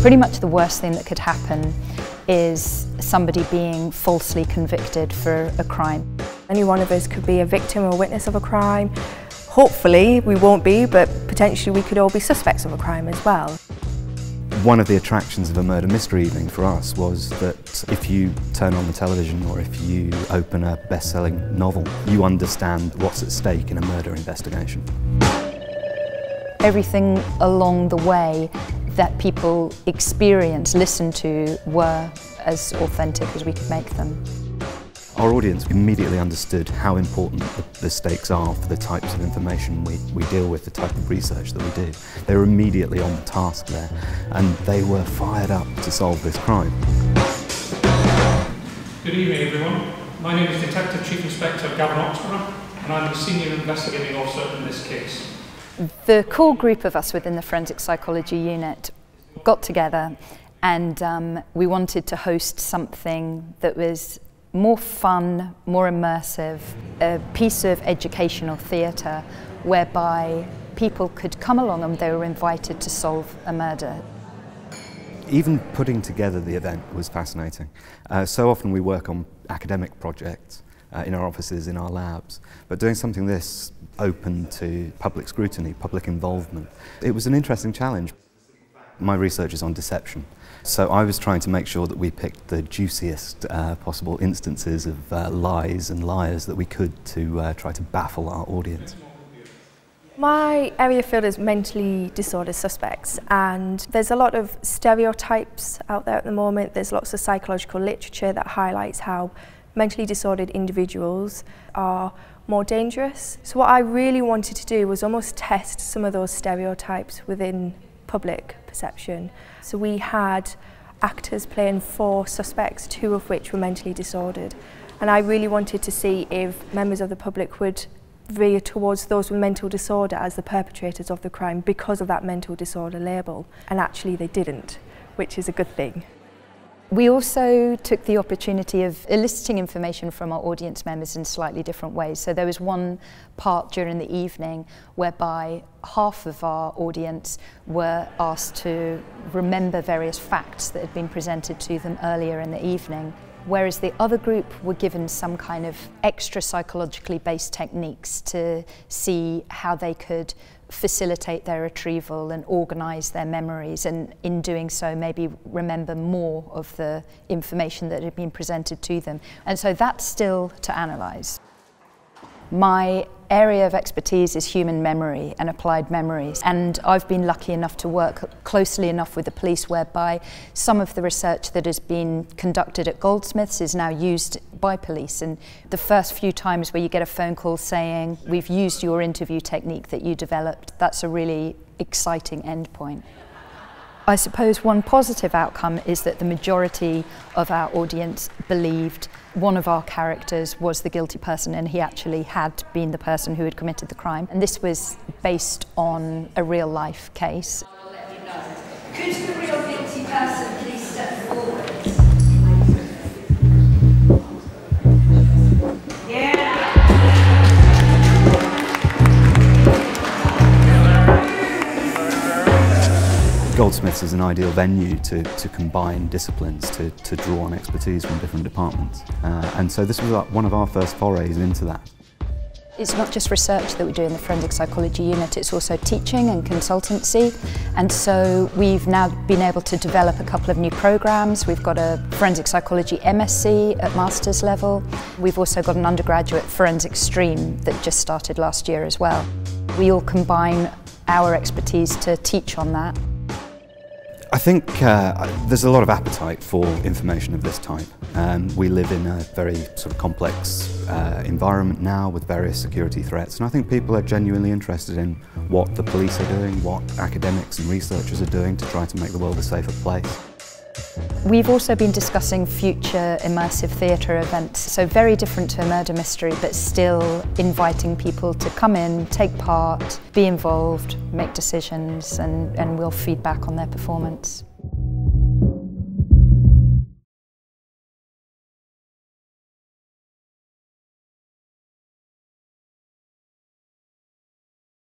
Pretty much the worst thing that could happen is somebody being falsely convicted for a crime. Any one of us could be a victim or witness of a crime. Hopefully we won't be, but potentially we could all be suspects of a crime as well. One of the attractions of a murder mystery evening for us was that if you turn on the television or if you open a best-selling novel, you understand what's at stake in a murder investigation. Everything along the way that people experience, listen to, were as authentic as we could make them. Our audience immediately understood how important the stakes are for the types of information we deal with, the type of research that we do. They were immediately on the task there, and they were fired up to solve this crime. Good evening, everyone. My name is Detective Chief Inspector Gavin Oxborough, and I'm the Senior Investigating Officer in this case. The core group of us within the Forensic Psychology Unit got together and we wanted to host something that was more fun, more immersive, a piece of educational theatre whereby people could come along and they were invited to solve a murder. Even putting together the event was fascinating. So often we work on academic projects in our offices, in our labs, but doing something this open to public scrutiny, public involvement, it was an interesting challenge. My research is on deception, so I was trying to make sure that we picked the juiciest possible instances of lies and liars that we could to try to baffle our audience. My area field is mentally disordered suspects, and there's a lot of stereotypes out there at the moment. There's lots of psychological literature that highlights how mentally disordered individuals are more dangerous. So what I really wanted to do was almost test some of those stereotypes within public perception. So we had actors playing 4 suspects, 2 of which were mentally disordered. And I really wanted to see if members of the public would veer towards those with mental disorder as the perpetrators of the crime because of that mental disorder label. And actually they didn't, which is a good thing. We also took the opportunity of eliciting information from our audience members in slightly different ways. So there was one part during the evening whereby half of our audience were asked to remember various facts that had been presented to them earlier in the evening, whereas the other group were given some kind of extra psychologically based techniques to see how they could facilitate their retrieval and organise their memories, and in doing so maybe remember more of the information that had been presented to them. And so that's still to analyse. My area of expertise is human memory and applied memories, and I've been lucky enough to work closely enough with the police whereby some of the research that has been conducted at Goldsmiths is now used by police. And the first few times where you get a phone call saying, "We've used your interview technique that you developed," that's a really exciting endpoint. I suppose one positive outcome is that the majority of our audience believed one of our characters was the guilty person, and he actually had been the person who had committed the crime. And this was based on a real life case. I'll let you know. Could the real guilty person please step forward? Goldsmiths is an ideal venue to combine disciplines, to draw on expertise from different departments. And so this was one of our first forays into that. It's not just research that we do in the Forensic Psychology Unit, it's also teaching and consultancy. And so we've now been able to develop a couple of new programs. We've got a Forensic Psychology MSc at master's level. We've also got an undergraduate forensic stream that just started last year as well. We all combine our expertise to teach on that. I think there's a lot of appetite for information of this type. We live in a very sort of complex environment now with various security threats, and I think people are genuinely interested in what the police are doing, what academics and researchers are doing to try to make the world a safer place. We've also been discussing future immersive theatre events, so very different to a murder mystery, but still inviting people to come in, take part, be involved, make decisions, and we'll feed back on their performance.